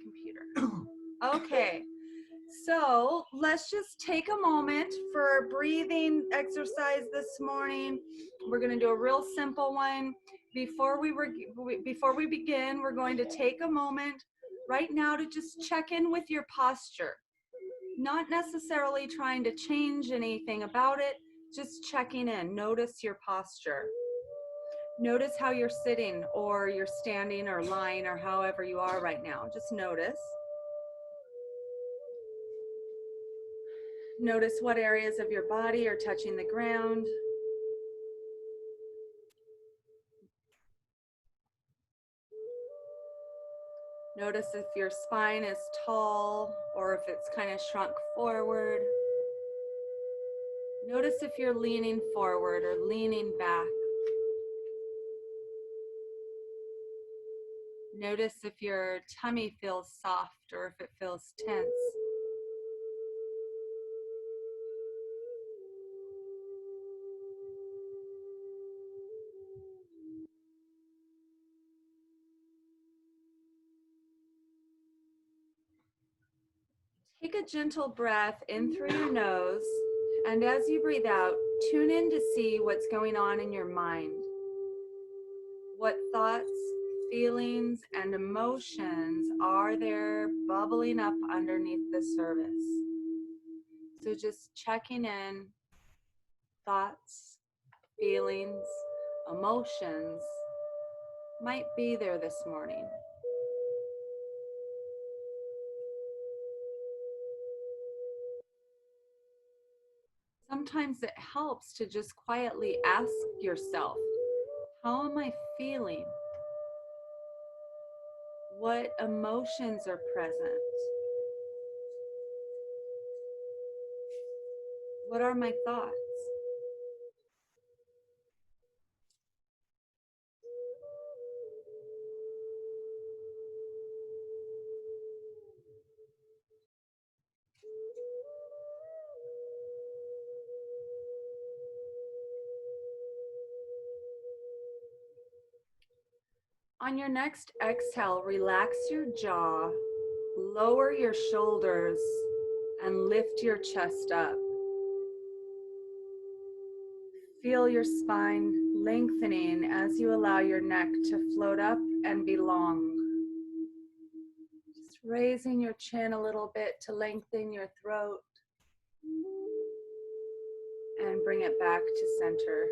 computer. Okay, so let's just take a moment for a breathing exercise this morning. We're going to do a real simple one. Before we begin, we're going to take a moment right now to just check in with your posture. Not necessarily trying to change anything about it, just checking in. Notice your posture. Notice how you're sitting or you're standing or lying or however you are right now. Just notice. Notice what areas of your body are touching the ground. Notice if your spine is tall or if it's kind of shrunk forward. Notice if you're leaning forward or leaning back. Notice if your tummy feels soft or if it feels tense. Take a gentle breath in through your nose, and as you breathe out, tune in to see what's going on in your mind. What thoughts, feelings, and emotions are there bubbling up underneath the surface? So just checking in, thoughts, feelings, emotions might be there this morning. Sometimes it helps to just quietly ask yourself, how am I feeling? What emotions are present? What are my thoughts? On your next exhale, relax your jaw, lower your shoulders, and lift your chest up. Feel your spine lengthening as you allow your neck to float up and be long. Just raising your chin a little bit to lengthen your throat and bring it back to center.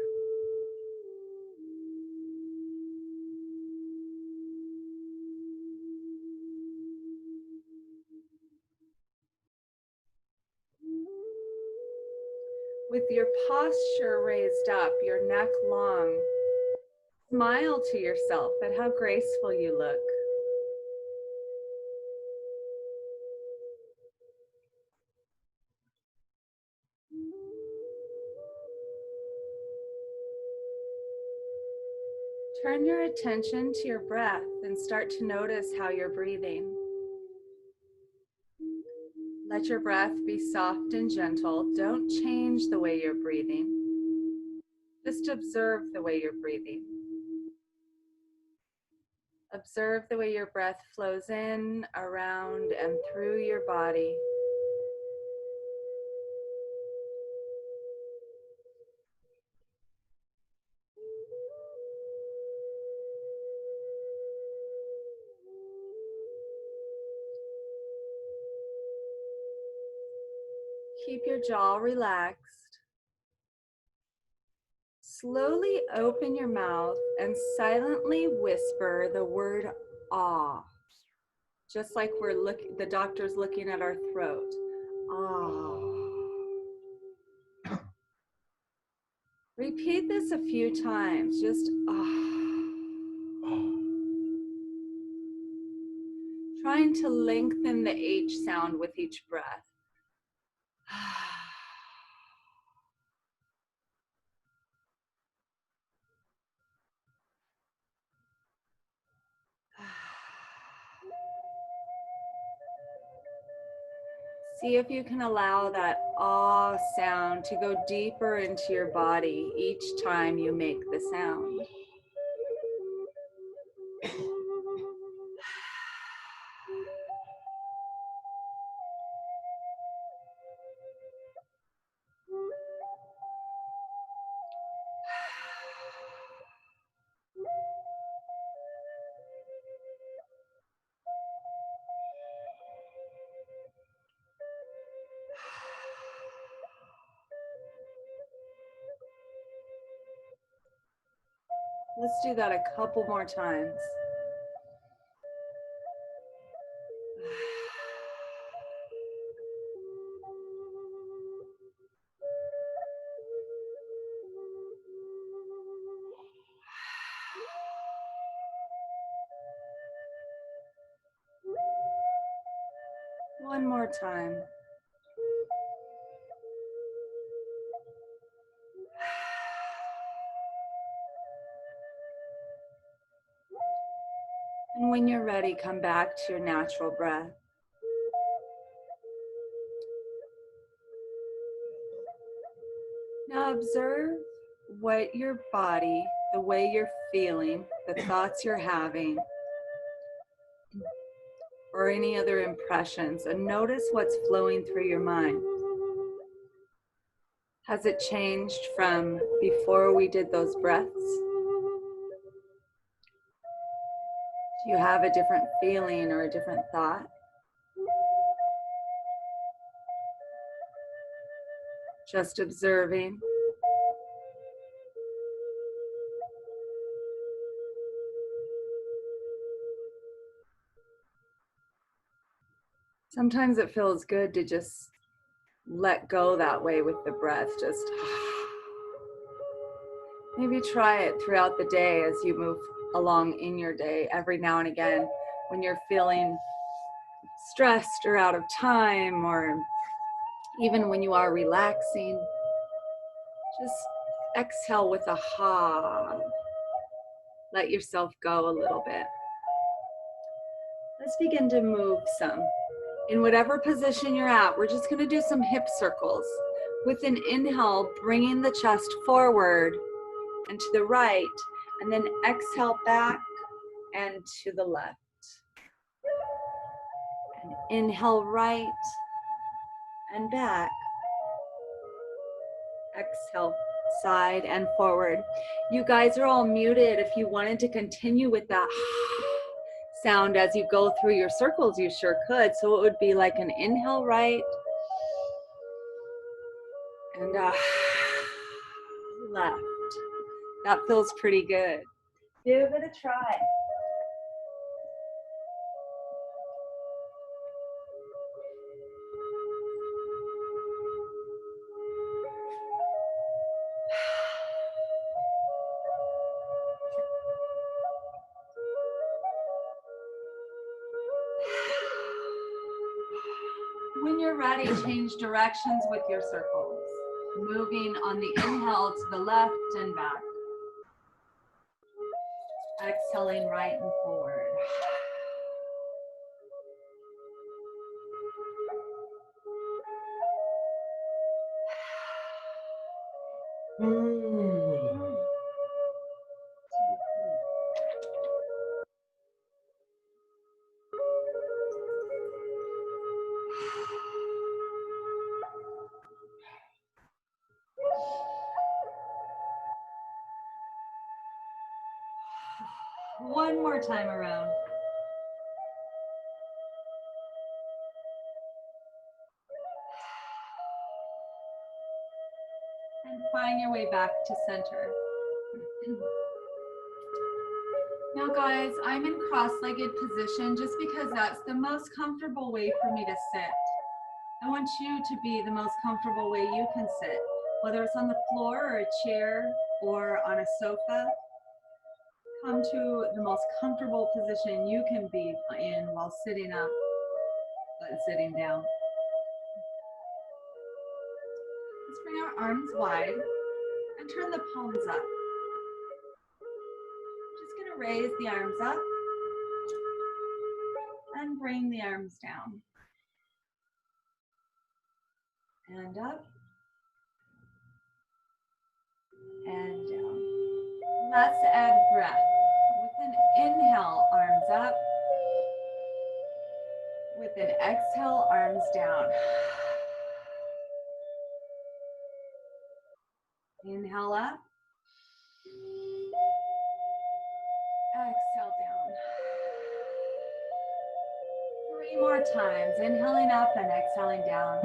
With your posture raised up, your neck long, smile to yourself at how graceful you look. Turn your attention to your breath and start to notice how you're breathing. Let your breath be soft and gentle. Don't change the way you're breathing. Just observe the way you're breathing. Observe the way your breath flows in, around, and through your body. Keep your jaw relaxed. Slowly open your mouth and silently whisper the word ah. Just like the doctor's looking at our throat. Ah. Repeat this a few times, just ah. Trying to lengthen the H sound with each breath. See if you can allow that ah sound to go deeper into your body each time you make the sound. Let's do that a couple more times. One more time. And when you're ready, come back to your natural breath. Now observe what your body, the way you're feeling, the thoughts you're having, or any other impressions, and notice what's flowing through your mind. Has it changed from before we did those breaths? Do you have a different feeling or a different thought? Just observing. Sometimes it feels good to just let go that way with the breath. Just maybe try it throughout the day as you move along in your day, every now and again when you're feeling stressed or out of time, or even when you are relaxing. Just exhale with a ha. Let yourself go a little bit. Let's begin to move some. In whatever position you're at, we're just going to do some hip circles. With an inhale, bringing the chest forward and to the right, and then exhale back and to the left. And inhale right and back. Exhale side and forward. You guys are all muted. If you wanted to continue with that sound as you go through your circles, you sure could. So it would be like an inhale right and left. That feels pretty good. Give it a try. When you're ready, change directions with your circles. Moving on the inhale to the left and back. Exhaling right and forward. One more time around. And find your way back to center. Now guys, I'm in cross-legged position just because that's the most comfortable way for me to sit. I want you to be the most comfortable way you can sit, whether it's on the floor or a chair or on a sofa. Come to the most comfortable position you can be in while sitting up and sitting down. Let's bring our arms wide and turn the palms up. Just gonna raise the arms up and bring the arms down. And up and down. Let's add breath. With an inhale, arms up. With an exhale, arms down. Inhale up. Exhale down. 3 more times. Inhaling up and exhaling down.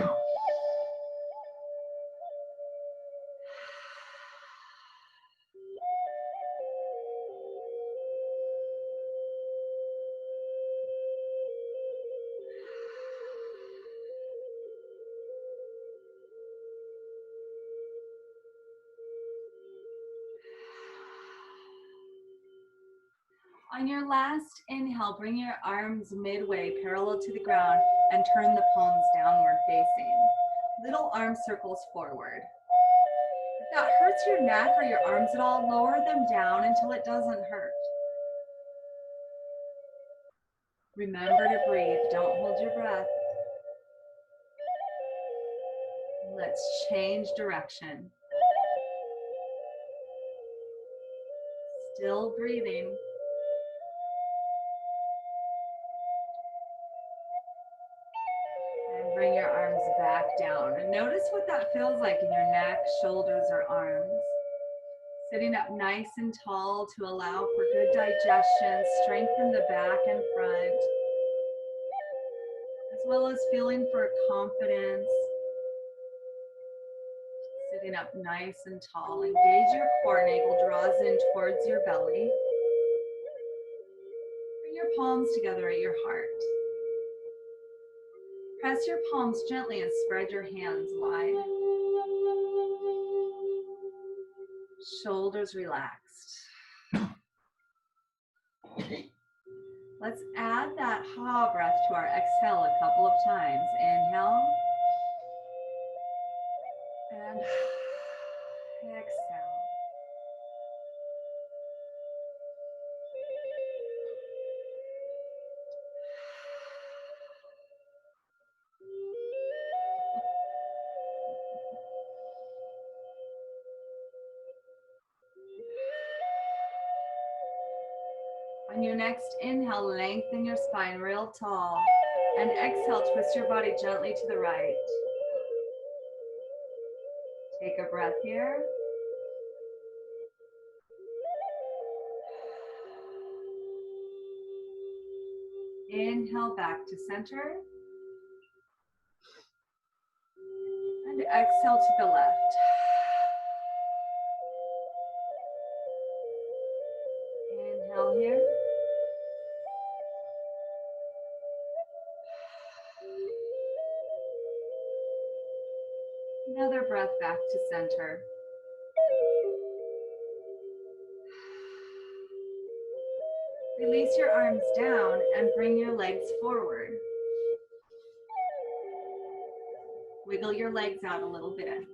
On your last inhale, bring your arms midway, parallel to the ground, and turn the palms downward facing. Little arm circles forward. If that hurts your neck or your arms at all, lower them down until it doesn't hurt. Remember to breathe. Don't hold your breath. Let's change direction. Still breathing. And bring your arms back down. And notice what that feels like in your neck, shoulders, or arms. Sitting up nice and tall to allow for good digestion, strengthen the back and front, as well as feeling for confidence. Sitting up nice and tall. Engage your core, navel draws in towards your belly. Bring your palms together at your heart. Press your palms gently and spread your hands wide. Shoulders relaxed. Let's add that ha breath to our exhale a couple of times. Inhale. And exhale. On your next inhale, lengthen your spine real tall. And exhale, twist your body gently to the right. Take a breath here. Inhale back to center. And exhale to the left. Inhale here. Another breath back to center. Release your arms down and bring your legs forward. Wiggle your legs out a little bit.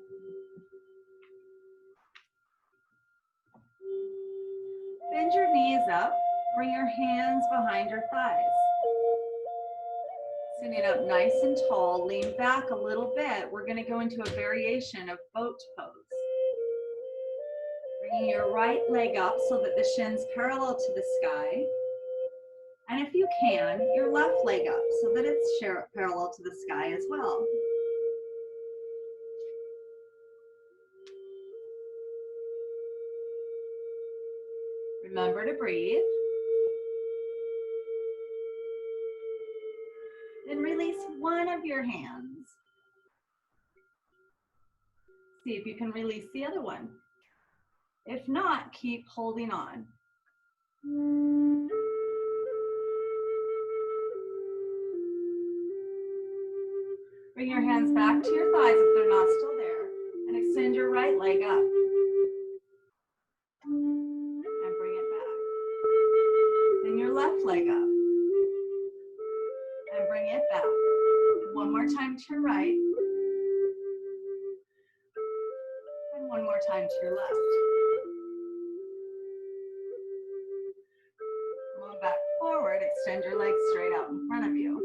Bend your knees up. Bring your hands behind your thighs. Sitting up nice and tall, lean back a little bit. We're going to go into a variation of boat pose. Bringing your right leg up so that the shin's parallel to the sky. And if you can, your left leg up so that it's parallel to the sky as well. Remember to breathe. Then release one of your hands. See if you can release the other one. If not, keep holding on. Bring your hands back to your thighs if they're not still there, and extend your right leg up. And bring it back. Then your left leg up. And bring it back. One more time to your right. And one more time to your left. Come on back forward. Extend your legs straight out in front of you.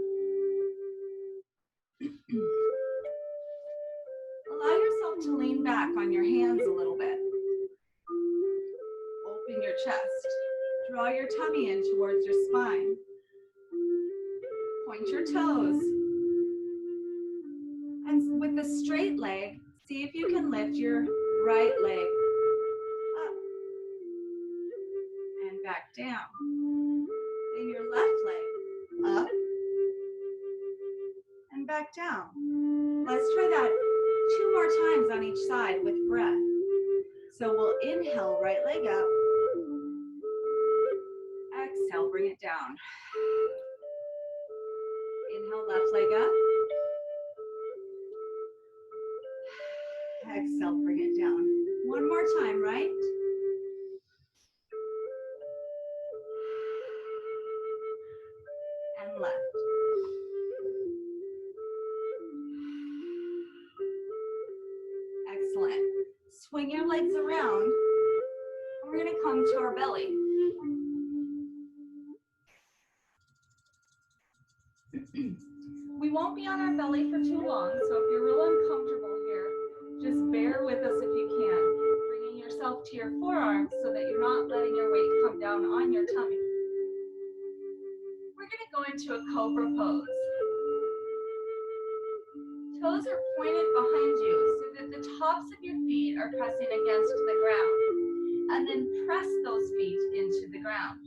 Allow yourself to lean back on your hands a little bit. Open your chest. Draw your tummy in towards your spine. Point your toes. And with the straight leg, see if you can lift your right leg up and back down. And your left leg up and back down. Let's try that 2 more times on each side with breath. So we'll inhale, right leg up. Exhale, bring it down. Inhale, left leg up. Exhale, bring it down. One more time, right? swing your legs around, and we're gonna come to our belly. We won't be on our belly for too long, so if you're real uncomfortable here, just bear with us if you can, bringing yourself to your forearms so that you're not letting your weight come down on your tummy. We're gonna go into a cobra pose. Toes are pointed behind you so that the tops of your feet are pressing against the ground, and then press those feet into the ground.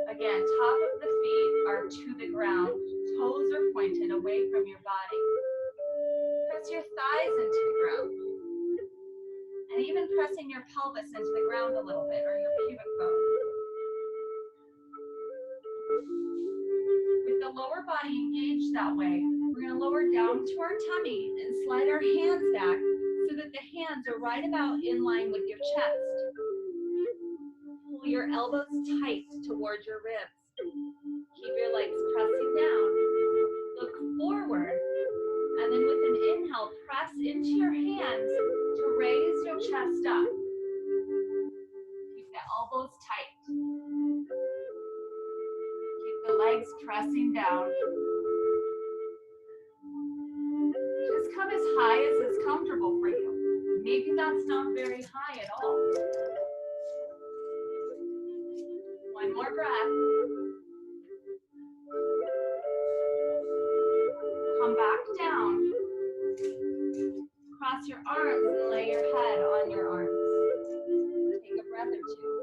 Again, top of the feet are to the ground, toes are pointed away from your body. Press your thighs into the ground, and even pressing your pelvis into the ground a little bit, or your pubic bone. With the lower body engaged that way, we're going to lower down to our tummy and slide our hands back so that the hands are right about in line with your chest. Pull your elbows tight towards your ribs. Keep your legs pressing down. Look forward, and then with an inhale, press into your hands to raise your chest up. Keep the elbows tight. Keep the legs pressing down. Just come as high as is comfortable for you. Maybe that's not very high at all. One more breath. Come back down. Cross your arms and lay your head on your arms. Take a breath or two.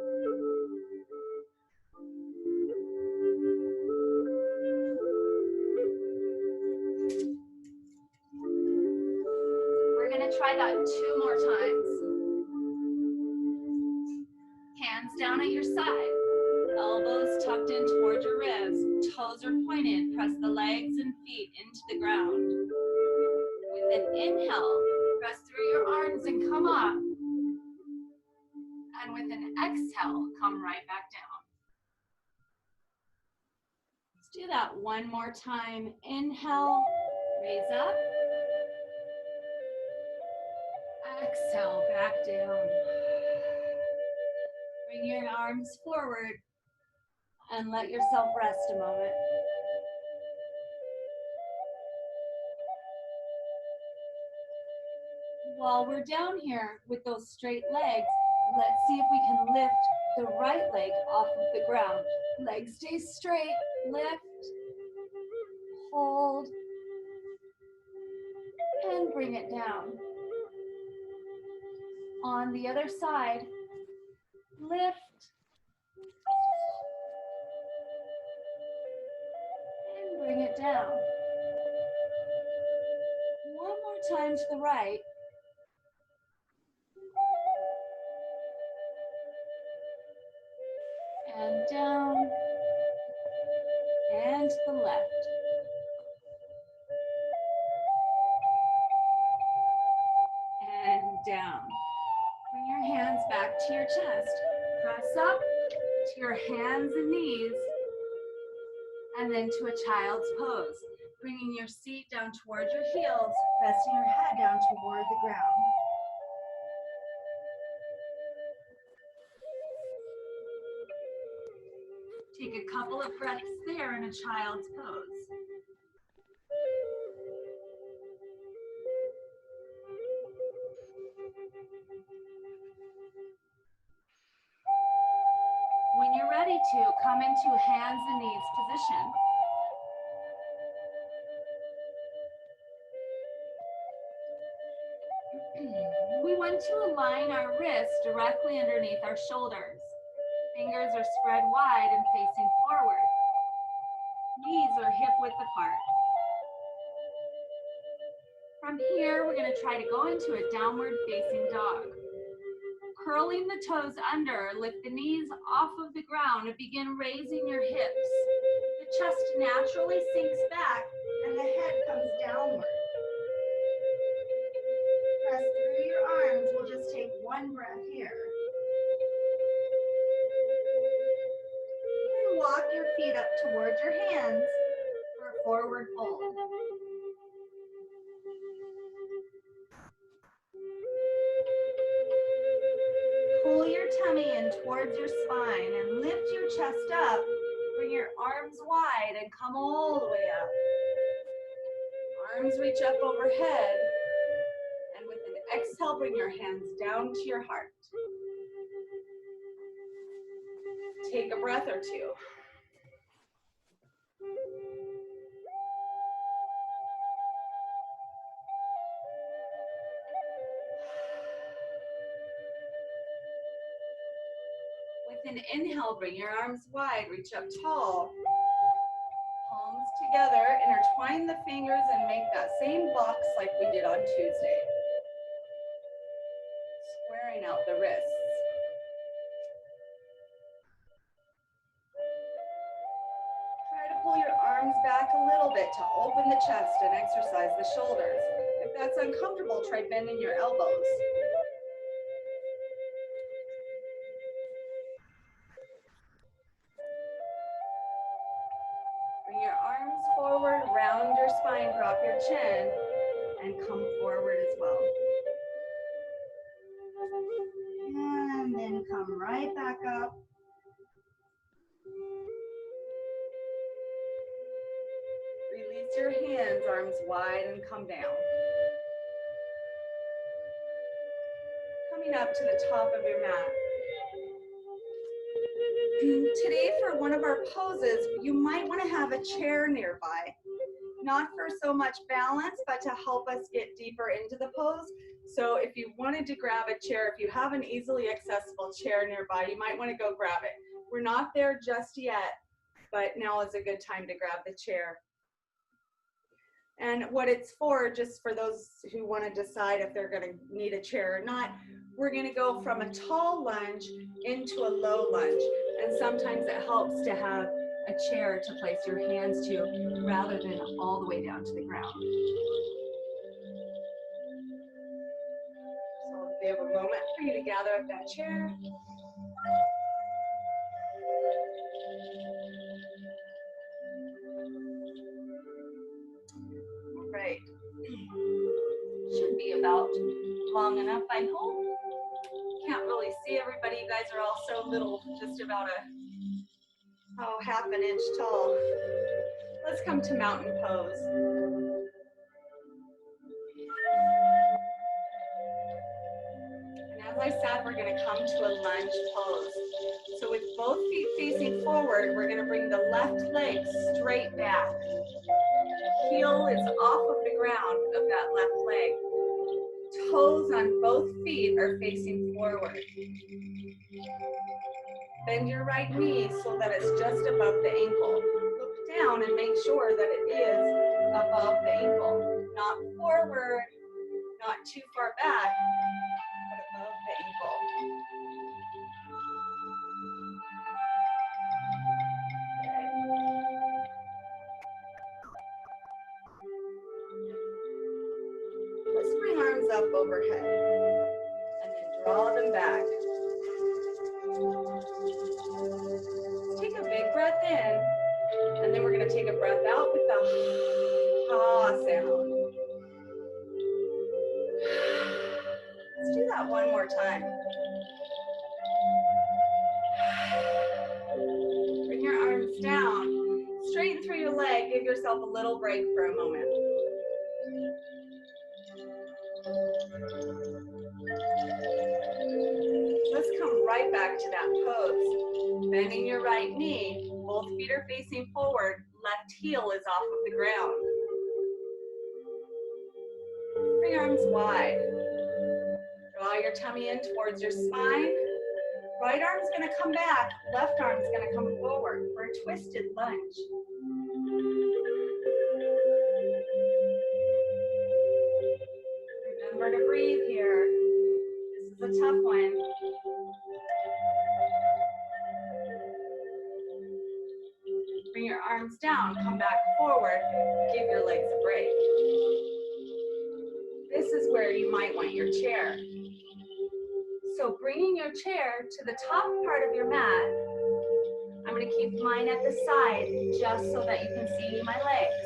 We're going to try that 2 more times. Hands down at your side. Elbows tucked in towards your ribs. Toes are pointed. Press the legs and feet into the ground. With an inhale, press through your arms and come up. And with an exhale, come right back down. Let's do that 1 more time. Inhale, raise up. Exhale, back down. Bring your arms forward and let yourself rest a moment. While we're down here with those straight legs, let's see if we can lift the right leg off of the ground. Leg stays straight, lift, hold, and bring it down. On the other side, lift, and bring it down. One more time to the right. And down, and to the left. And down. Bring your hands back to your chest. Press up to your hands and knees, and then to a child's pose. Bringing your seat down towards your heels, resting your head down toward the ground. Take a couple of breaths there in a child's pose. When you're ready to, come into hands and knees position. We want to align our wrists directly underneath our shoulders. Fingers are spread wide and facing forward. Knees are hip-width apart. From here, we're going to try to go into a downward facing dog. Curling the toes under, lift the knees off of the ground and begin raising your hips. The chest naturally sinks back and the head comes downward. Press through your arms. We'll just take 1 breath here. And walk your feet up towards your hands for a forward fold. tummy in towards your spine and lift your chest up. Bring your arms wide and come all the way up. Arms reach up overhead. And with an exhale, bring your hands down to your heart. Take a breath or two. With an inhale, bring your arms wide, reach up tall. Palms together, intertwine the fingers and make that same box like we did on Tuesday. Squaring out the wrists. Try to pull your arms back a little bit to open the chest and exercise the shoulders. If that's uncomfortable, try bending your elbows. Bring your arms forward, round your spine, drop your chin, and come forward as well. And then come right back up. Release your hands, arms wide, and come down. Coming up to the top of your mat. Today, for one of our poses, you might want to have a chair nearby. Not for so much balance, but to help us get deeper into the pose. So if you wanted to grab a chair, if you have an easily accessible chair nearby, you might want to go grab it. We're not there just yet, but now is a good time to grab the chair. And what it's for, just for those who want to decide if they're going to need a chair or not, we're going to go from a tall lunge into a low lunge. And sometimes it helps to have a chair to place your hands to rather than all the way down to the ground. So I'll give a moment for you to gather up that chair. All right. Should be about long enough, I hope. Can't really see everybody. You guys are all so little, just about half an inch tall. Let's come to mountain pose. And as I said, we're going to come to a lunge pose. So with both feet facing forward, we're going to bring the left leg straight back. Heel is off of the ground of that left leg. Toes on both feet are facing forward. Bend your right knee so that it's just above the ankle. Look down and make sure that it is above the ankle. Not forward, not too far back, but above the ankle. Let's bring arms up overhead and then draw them back. Let's take a big breath in, and then we're going to take a breath out with the ha sound. Let's do that one more time. Bring your arms down, straighten through your leg, give yourself a little break for a moment. Let's come right back to that pose. Bending your right knee, both feet are facing forward, left heel is off of the ground. Bring arms wide. Draw your tummy in towards your spine. Right arm's gonna come back, left arm's gonna come forward for a twisted lunge. Remember to breathe here. This is a tough one. Bring your arms down, come back forward, give your legs a break. This is where you might want your chair. So bringing your chair to the top part of your mat, I'm going to keep mine at the side just so that you can see my legs.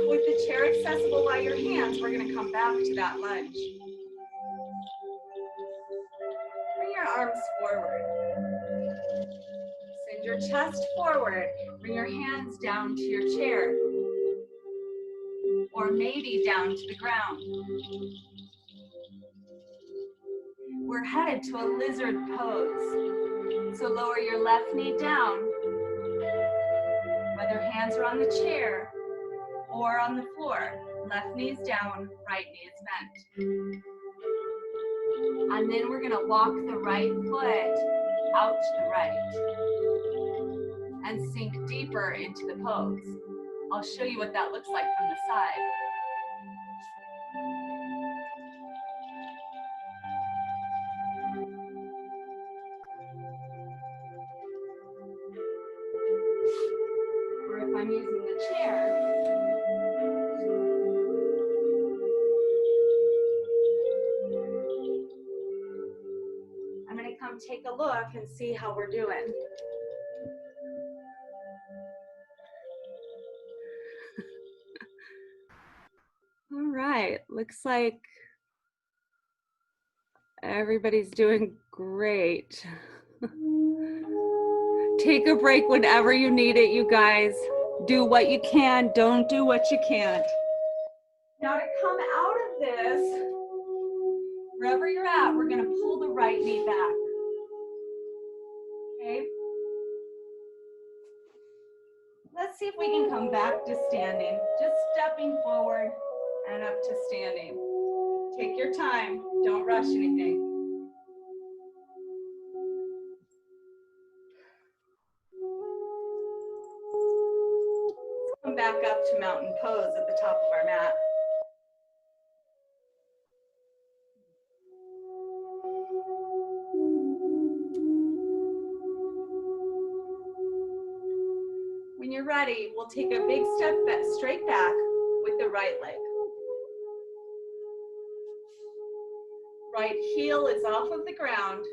With the chair accessible by your hands, we're going to come back to that lunge. chest forward. Bring your hands down to your chair, or maybe down to the ground. We're headed to a lizard pose. So lower your left knee down, whether hands are on the chair or on the floor. Left knee is down, right knee is bent. And then we're gonna walk the right foot out to the right and sink deeper into the pose. I'll show you what that looks like from the side. Or if I'm using the chair, I'm gonna come take a look and see how we're doing. All right, looks like everybody's doing great. Take a break whenever you need it, you guys. Do what you can, don't do what you can't. Now to come out of this, wherever you're at, we're gonna pull the right knee back. Okay? Let's see if we can come back to standing. Just stepping forward and up to standing. Take your time, don't rush anything. Come back up to mountain pose at the top of our mat. When you're ready, we'll take a big step back, straight back with the right leg. Right heel is off of the ground.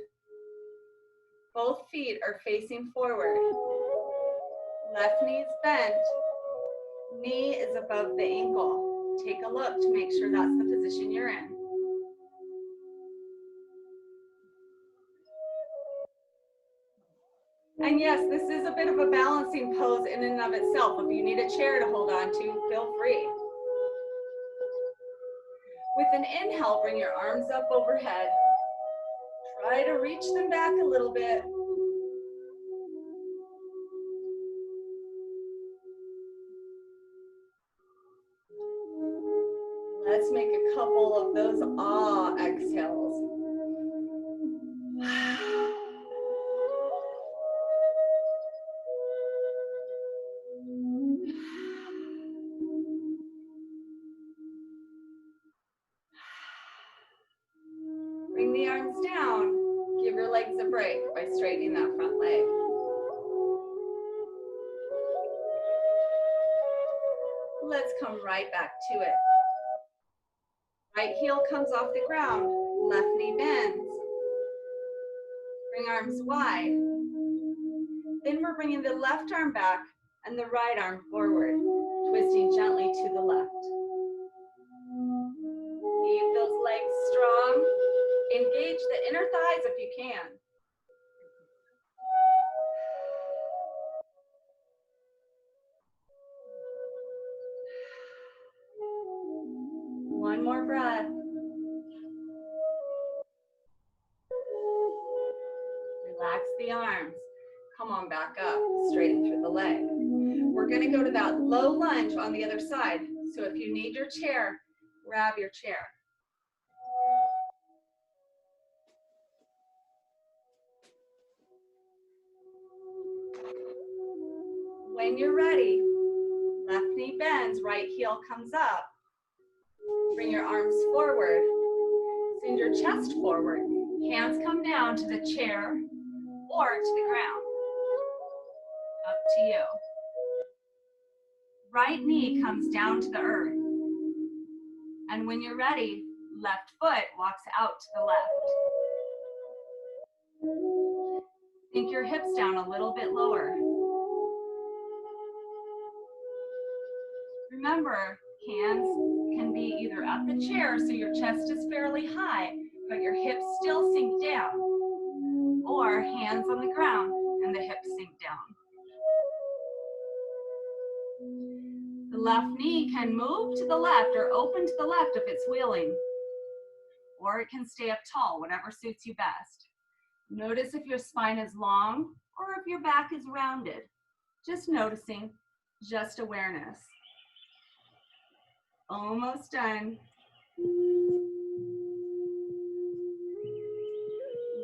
Both feet are facing forward. Left knee is bent. Knee is above the ankle. Take a look to make sure that's the position you're in. And yes, this is a bit of a balancing pose in and of itself. If you need a chair to hold on to, feel free. With an inhale, bring your arms up overhead. Try to reach them back a little bit. Let's make a couple of those ah exhales. Bring the arms down. Give your legs a break by straightening that front leg. Let's come right back to it. Right heel comes off the ground. Left knee bends. Bring arms wide. Then we're bringing the left arm back and the right arm forward, twisting gently to the left. Keep those legs strong. Engage the inner thighs if you can. One more breath. Relax the arms. Come on back up, straighten through the leg. We're gonna go to that low lunge on the other side. So if you need your chair, grab your chair. When you're ready, left knee bends, right heel comes up. Bring your arms forward. Send your chest forward. Hands come down to the chair or to the ground. Up to you. Right knee comes down to the earth. And when you're ready, left foot walks out to the left. Sink your hips down a little bit lower. Remember, hands can be either at the chair so your chest is fairly high, but your hips still sink down, or hands on the ground and the hips sink down. The left knee can move to the left or open to the left if it's wheeling, or it can stay up tall, whatever suits you best. Notice if your spine is long or if your back is rounded. Just noticing, just awareness. Almost done.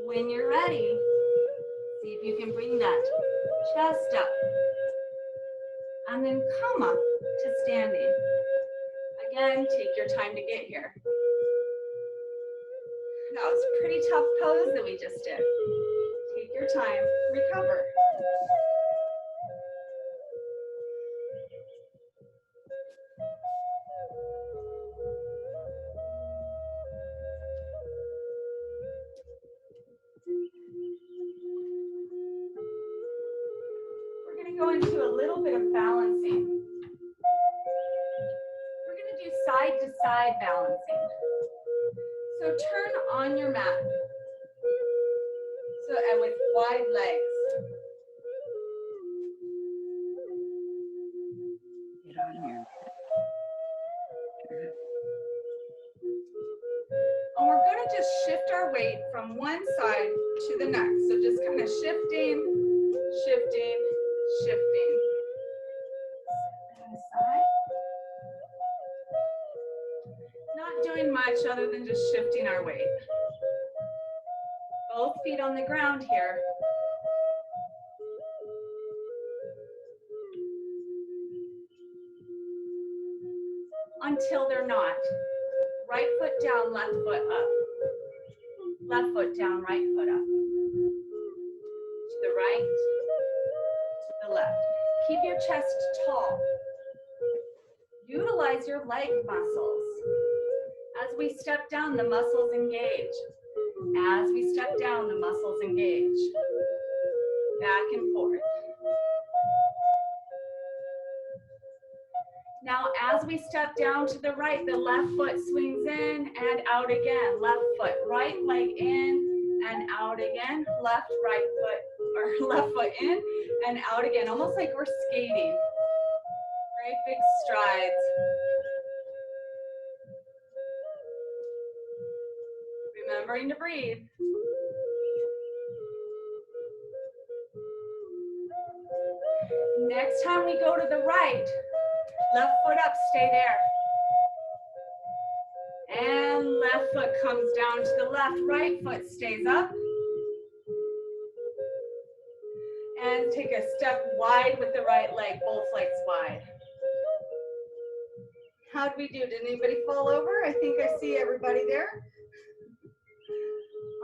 When you're ready, see if you can bring that chest up. And then come up to standing. Again, take your time to get here. That was a pretty tough pose that we just did. Take your time, recover. We're going to go into a little bit of balancing. We're going to do side-to-side balancing. So turn on your mat. So, and with wide legs. Get on here. And we're going to just shift our weight from one side to the next. So just kind of shifting, shifting, shifting. Set that aside. Not doing much other than just shifting our weight. Both feet on the ground here. Until they're not. Right foot down, left foot up. Left foot down, right foot up. To the right, to the left. Keep your chest tall. Utilize your leg muscles. As we step down, the muscles engage. As we step down, the muscles engage. Back and forth. Now, as we step down to the right, the left foot swings in and out again. Left foot, right leg in and out again. Left, right foot, or left foot in and out again. Almost like we're skating. Great big strides. Remembering to breathe. Next time we go to the right, left foot up, stay there. And left foot comes down to the left, right foot stays up. And take a step wide with the right leg, both legs wide. How'd we do? Did anybody fall over? I think I see everybody there.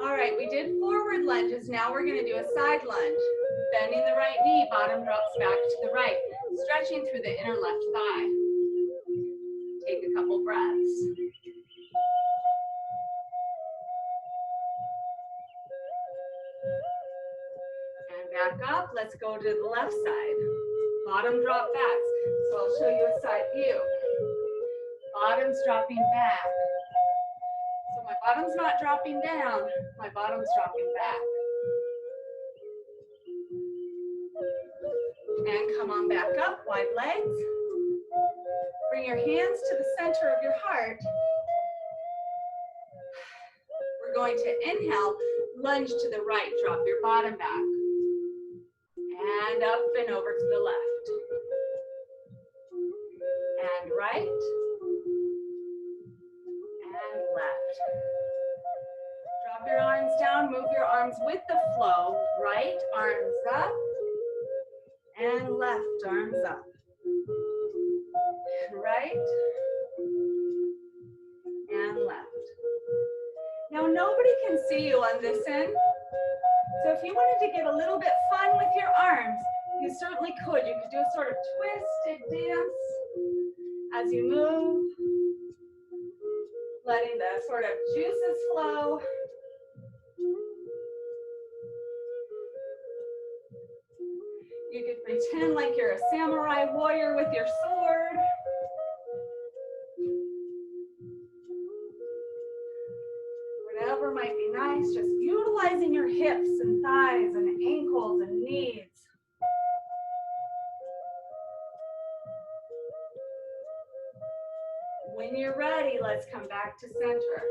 All right, we did forward lunges. Now we're gonna do a side lunge. Bending the right knee, bottom drops back to the right. Stretching through the inner left thigh. Take a couple breaths. And back up, let's go to the left side. Bottom drop back. So I'll show you a side view. Bottom's dropping back. So my bottom's not dropping down, my bottom's dropping back. And come on back up, wide legs. Bring your hands to the center of your heart. We're going to inhale, lunge to the right, drop your bottom back. And up and over to the left. And right. And left. Drop your arms down, move your arms with the flow. Right arms up. And left arms up. Right. And left. Now nobody can see you on this end. So if you wanted to get a little bit fun with your arms, you certainly could. You could do a sort of twisted dance as you move, letting the sort of juices flow. You could pretend like you're a samurai warrior with your sword. Whatever might be nice, just utilizing your hips and thighs and ankles and knees. When you're ready, let's come back to center.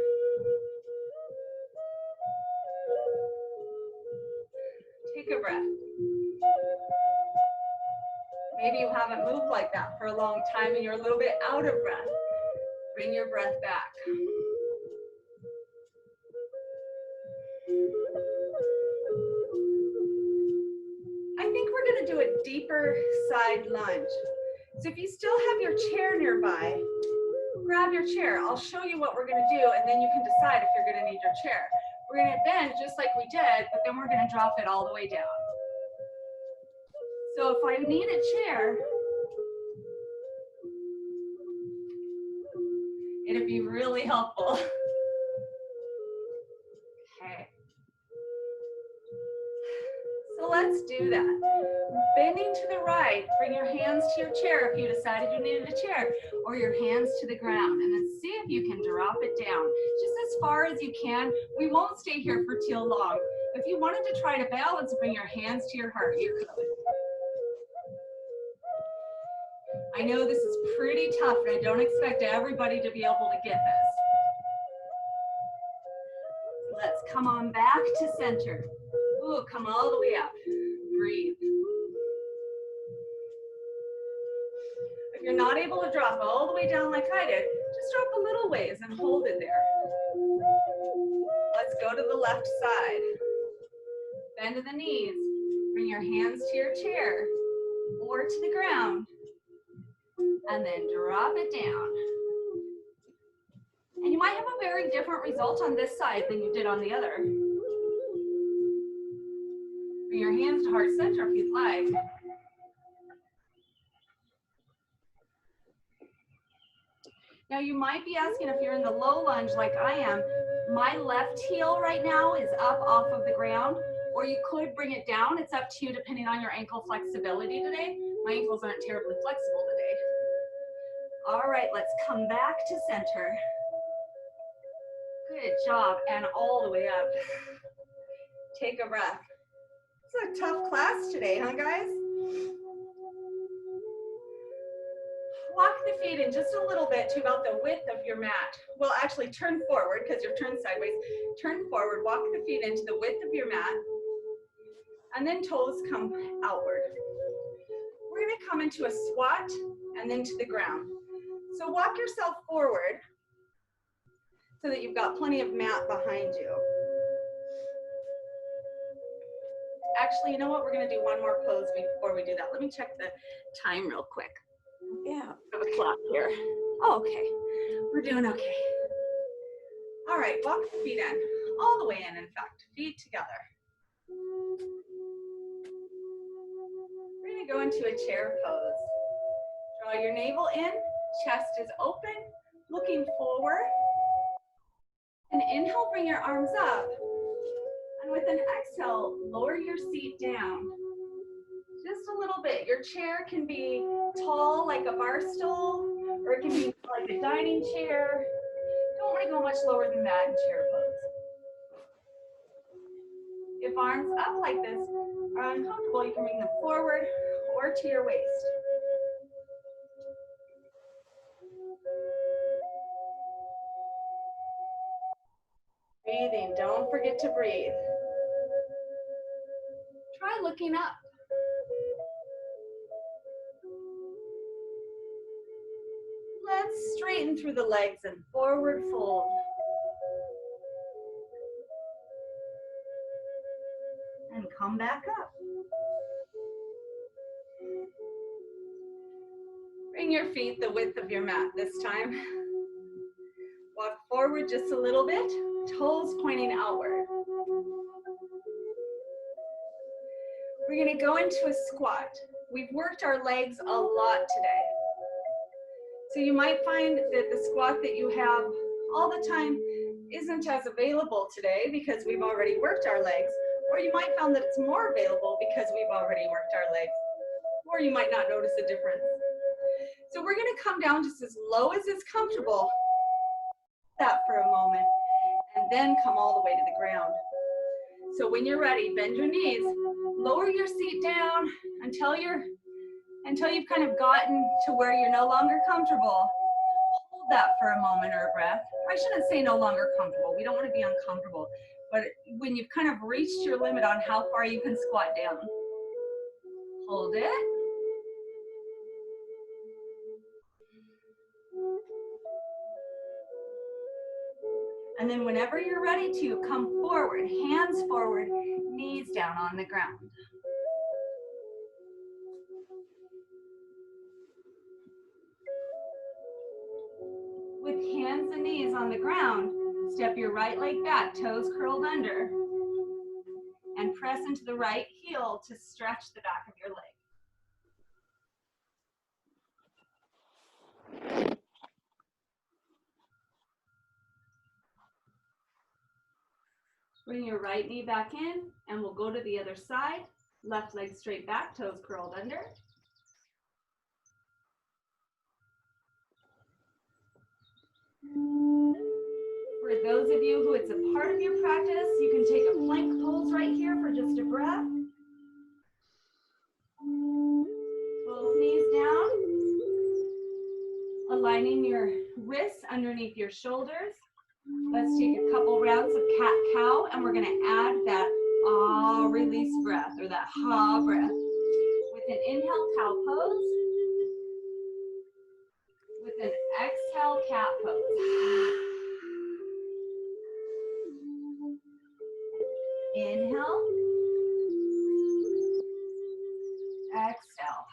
Take a breath. Maybe you haven't moved like that for a long time and you're a little bit out of breath. Bring your breath back. I think we're going to do a deeper side lunge. So if you still have your chair nearby, grab your chair. I'll show you what we're going to do, and then you can decide if you're going to need your chair. We're going to bend just like we did, but then we're going to drop it all the way down. So if I need a chair, it'd be really helpful. Okay. So let's do that. Bending to the right, bring your hands to your chair if you decided you needed a chair, or your hands to the ground, and then see if you can drop it down just as far as you can. We won't stay here for too long. If you wanted to try to balance, bring your hands to your heart. You could. I know this is pretty tough, and I don't expect everybody to be able to get this. Let's come on back to center. Ooh, come all the way up. Breathe. If you're not able to drop all the way down like I did, just drop a little ways and hold it there. Let's go to the left side. Bend to the knees. Bring your hands to your chair or to the ground. And then drop it down. And you might have a very different result on this side than you did on the other. Bring your hands to heart center if you'd like. Now you might be asking, if you're in the low lunge like I am, my left heel right now is up off of the ground, or you could bring it down. It's up to you depending on your ankle flexibility today. My ankles aren't terribly flexible today. All right, let's come back to center. Good job, and all the way up. Take a breath. It's a tough class today, huh, guys? Walk the feet in just a little bit to about the width of your mat. Well, actually turn forward because you're turned sideways. Turn forward, walk the feet into the width of your mat, and then toes come outward. We're gonna come into a squat and then to the ground. So walk yourself forward so that you've got plenty of mat behind you. Actually, you know what? We're gonna do one more pose before we do that. Let me check the time real quick. Yeah, I have a clock here. Oh, okay. We're doing okay. All right, walk the feet in. All the way in fact. Feet together. We're gonna go into a chair pose. Draw your navel in, chest is open, looking forward. And inhale, bring your arms up. And with an exhale, lower your seat down. Just a little bit. Your chair can be tall like a bar stool, or it can be like a dining chair. Don't want to go much lower than that in chair pose. If arms up like this are uncomfortable, you can bring them forward or to your waist. Breathing, don't forget to breathe. Try looking up. Let's straighten through the legs and forward fold. And come back up. Bring your feet the width of your mat this time. Walk forward just a little bit, toes pointing outward. We're gonna go into a squat. We've worked our legs a lot today. So you might find that the squat that you have all the time isn't as available today because we've already worked our legs, or you might find that it's more available because we've already worked our legs, or you might not notice a difference. So we're gonna come down just as low as is comfortable, that for a moment, and then come all the way to the ground. So when you're ready, bend your knees, lower your seat down until you've kind of gotten to where you're no longer comfortable. Hold that for a moment or a breath. I shouldn't say no longer comfortable. We don't want to be uncomfortable. But when you've kind of reached your limit on how far you can squat down, hold it. And then whenever you're ready to, come forward, hands forward, knees down on the ground. With hands and knees on the ground, step your right leg back, toes curled under, and press into the right heel to stretch the back of your leg. Bring your right knee back in, and we'll go to the other side. Left leg straight back, toes curled under. For those of you who it's a part of your practice, you can take a plank pose right here for just a breath. Both knees down. Aligning your wrists underneath your shoulders. Let's take a couple rounds of cat-cow, and we're gonna add that ah release breath, or that ha breath. With an inhale, cow pose. With an exhale, cat pose. Inhale. Exhale.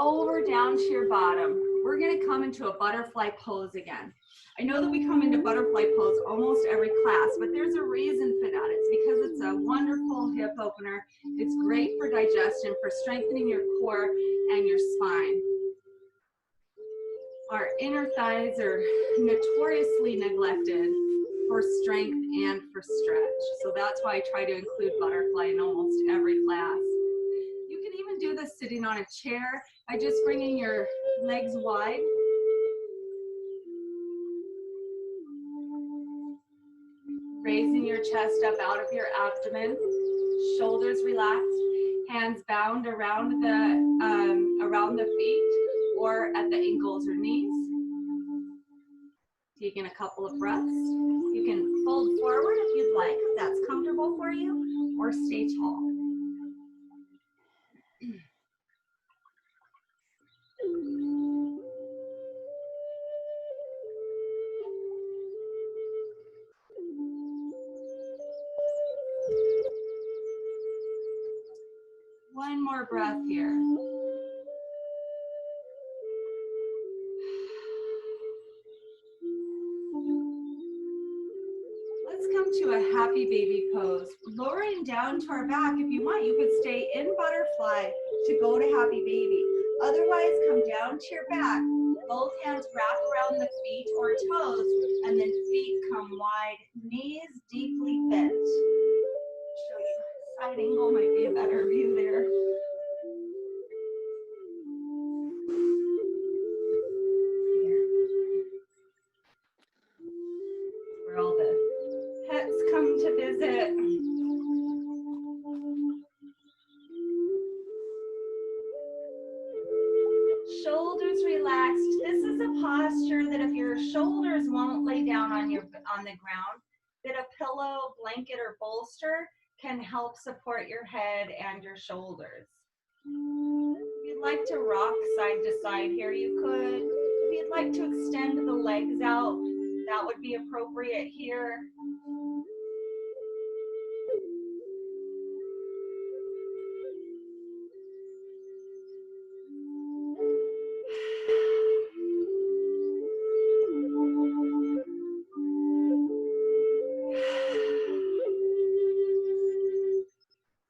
Over down to your bottom. We're going to come into a butterfly pose again. I know that we come into butterfly pose almost every class, but there's a reason for that. It's because it's a wonderful hip opener. It's great for digestion, for strengthening your core and your spine. Our inner thighs are notoriously neglected for strength and for stretch. So that's why I try to include butterfly in almost every class. You can even do this sitting on a chair by just bringing your legs wide. Raising your chest up out of your abdomen, shoulders relaxed, hands bound around the feet or at the ankles or knees. Taking a couple of breaths. You can fold forward if you'd like, if that's comfortable for you, or stay tall. One more breath here. Let's come to a happy baby pose. Lowering down to our back, if you want, you could stay in butterfly to go to happy baby. Otherwise, come down to your back. Both hands wrap around the feet or toes, and then feet come wide, knees deeply bent. Show you. Side angle might be a better view there. Where all the pets come to visit. Shoulders relaxed. This is a posture that if your shoulders won't lay down on the ground, that a pillow, blanket, or bolster can help support your head and your shoulders. If you'd like to rock side to side here, you could. If you'd like to extend the legs out, that would be appropriate here.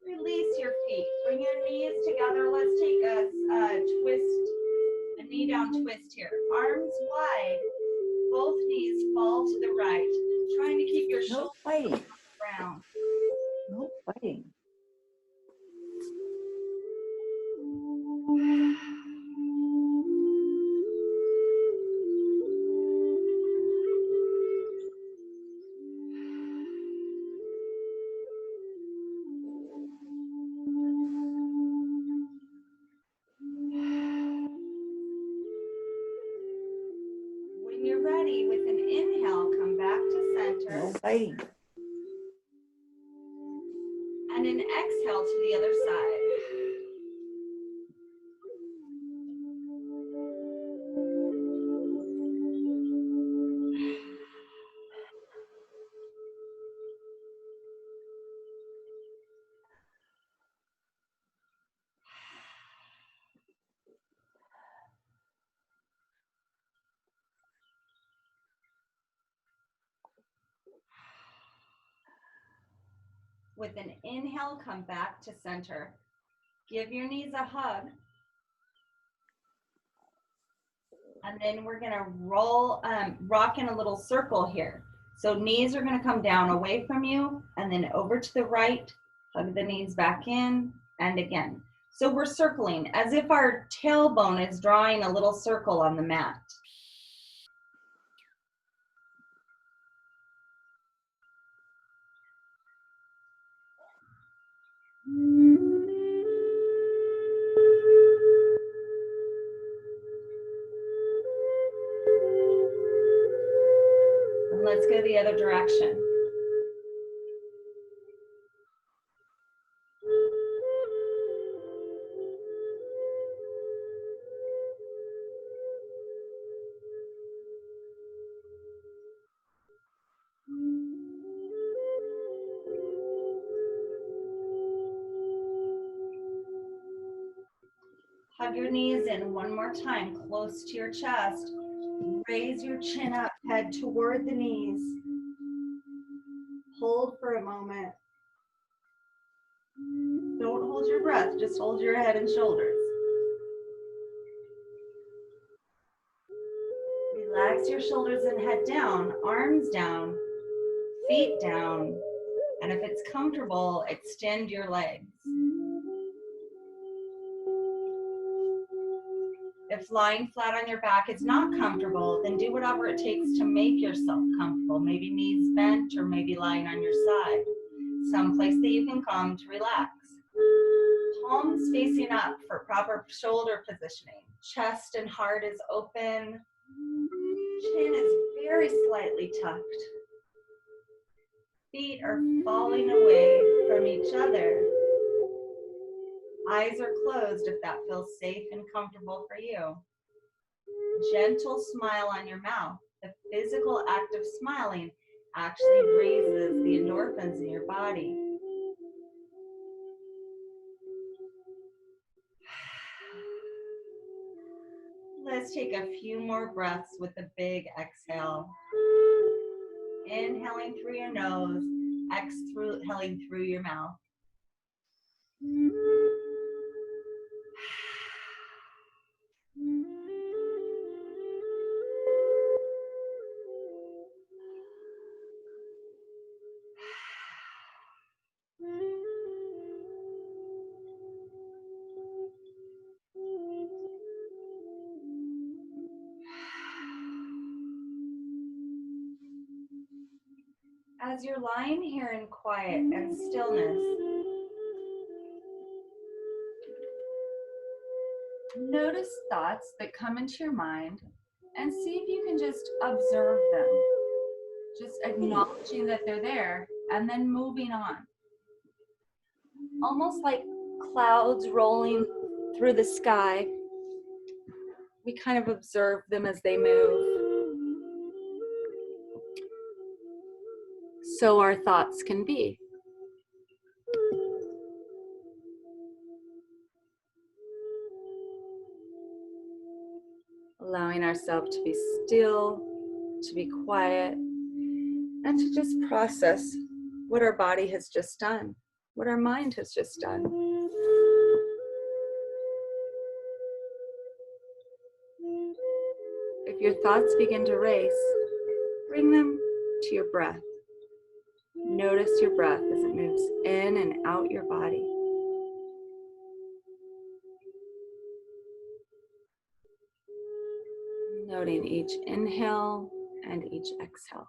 Release your feet. Bring your knees together. Let's take a twist knee down twist here. Arms wide, both knees fall to the right. Trying to keep your shoulders on the ground. No fighting. When you're ready, with an inhale, come back to center. No fighting. And an exhale to the other side. With an inhale, come back to center. Give your knees a hug. And then we're gonna rock in a little circle here. So knees are gonna come down away from you and then over to the right, hug the knees back in and again. So we're circling as if our tailbone is drawing a little circle on the mat. And let's go the other direction. Hug your knees in one more time, close to your chest. Raise your chin up, head toward the knees. Hold for a moment. Don't hold your breath, just hold your head and shoulders. Relax your shoulders and head down, arms down, feet down, and if it's comfortable, extend your legs. If lying flat on your back is not comfortable, then do whatever it takes to make yourself comfortable. Maybe knees bent or maybe lying on your side. Someplace that you can come to relax. Palms facing up for proper shoulder positioning. Chest and heart is open. Chin is very slightly tucked. Feet are falling away from each other. Eyes are closed if that feels safe and comfortable for you. Gentle smile on your mouth. The physical act of smiling actually raises the endorphins in your body. Let's take a few more breaths with a big exhale. Inhaling through your nose, exhaling through your mouth. As you're lying here in quiet and stillness, notice thoughts that come into your mind and see if you can just observe them. Just acknowledging that they're there and then moving on. Almost like clouds rolling through the sky. We kind of observe them as they move. So our thoughts can be. Allowing ourselves to be still, to be quiet, and to just process what our body has just done, what our mind has just done. If your thoughts begin to race, bring them to your breath. Notice your breath as it moves in and out your body. Noting each inhale and each exhale.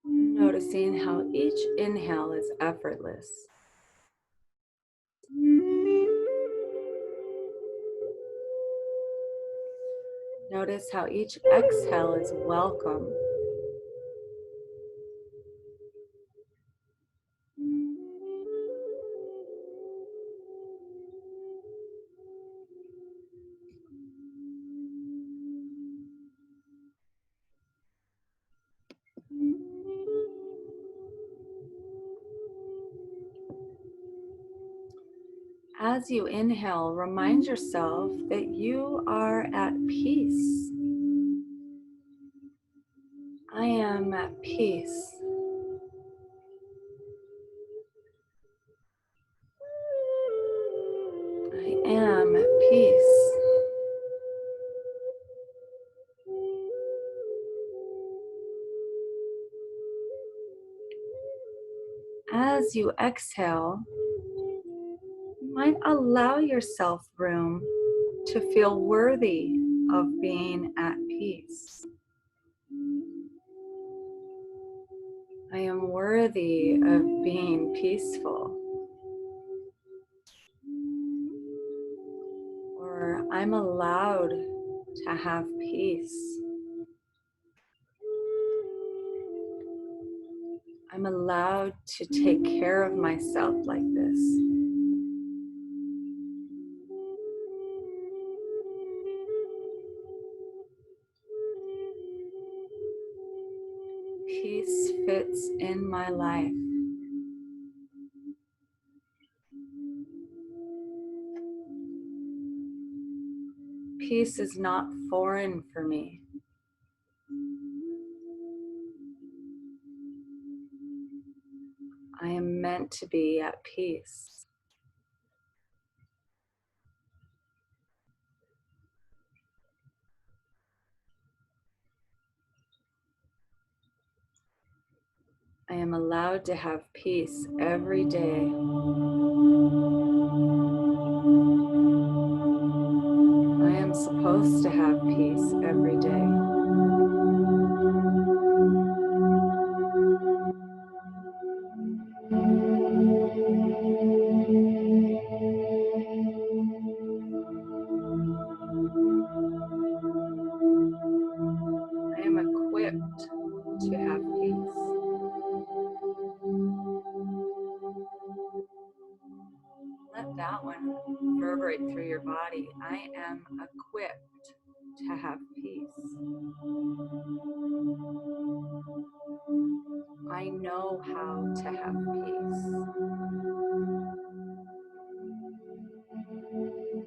Noticing how each inhale is effortless. Notice how each exhale is welcome. As you inhale, remind yourself that you are at peace. I am at peace. I am at peace. As you exhale, you might allow yourself room to feel worthy of being at peace. I am worthy of being peaceful. Or I'm allowed to have peace. I'm allowed to take care of myself like this. Peace fits in my life. Peace is not foreign for me. I am meant to be at peace. I am allowed to have peace every day. I am supposed to have peace every day. I am equipped to have peace. Let that one reverberate through your body. I am equipped to have peace. I know how to have peace.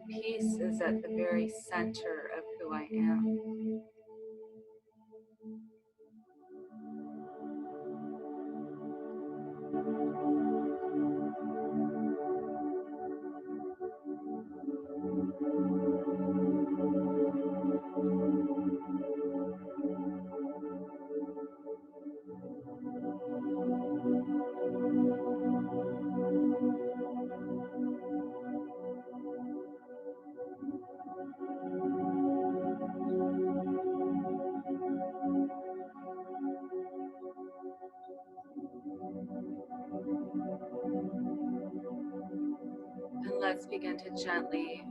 Peace is at the very center of who I am. And let's begin to gently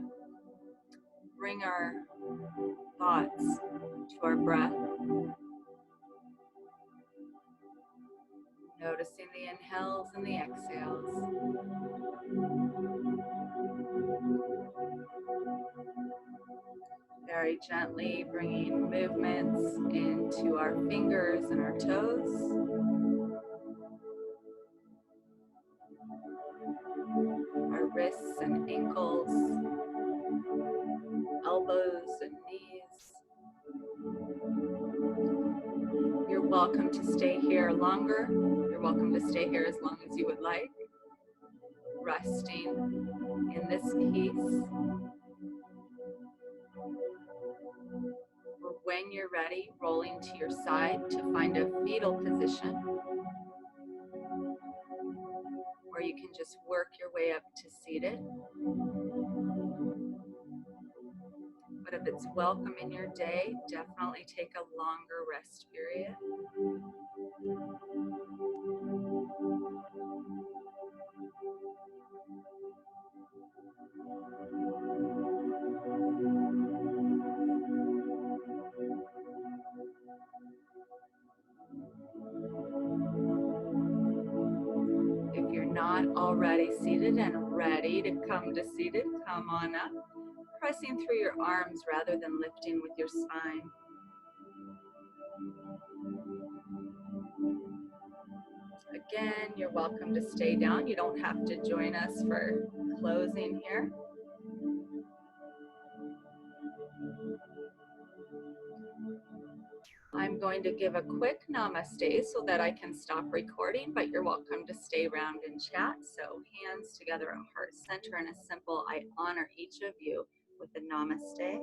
bring our thoughts to our breath. Noticing the inhales and the exhales. Very gently bringing movements into our fingers and our toes. Our wrists and ankles, elbows and knees. You're welcome to stay here longer. You're welcome to stay here as long as you would like. resting in this peace. Or when you're ready, rolling to your side to find a fetal position. Or you can just work your way up to seated. But if it's welcome in your day, definitely take a longer rest period. If you're not already seated and ready to come to seated, come on up, pressing through your arms rather than lifting with your spine. Again, you're welcome to stay down. You don't have to join us for closing here. I'm going to give a quick namaste so that I can stop recording, but you're welcome to stay around and chat. So hands together at heart center and a simple I honor each of you with a namaste.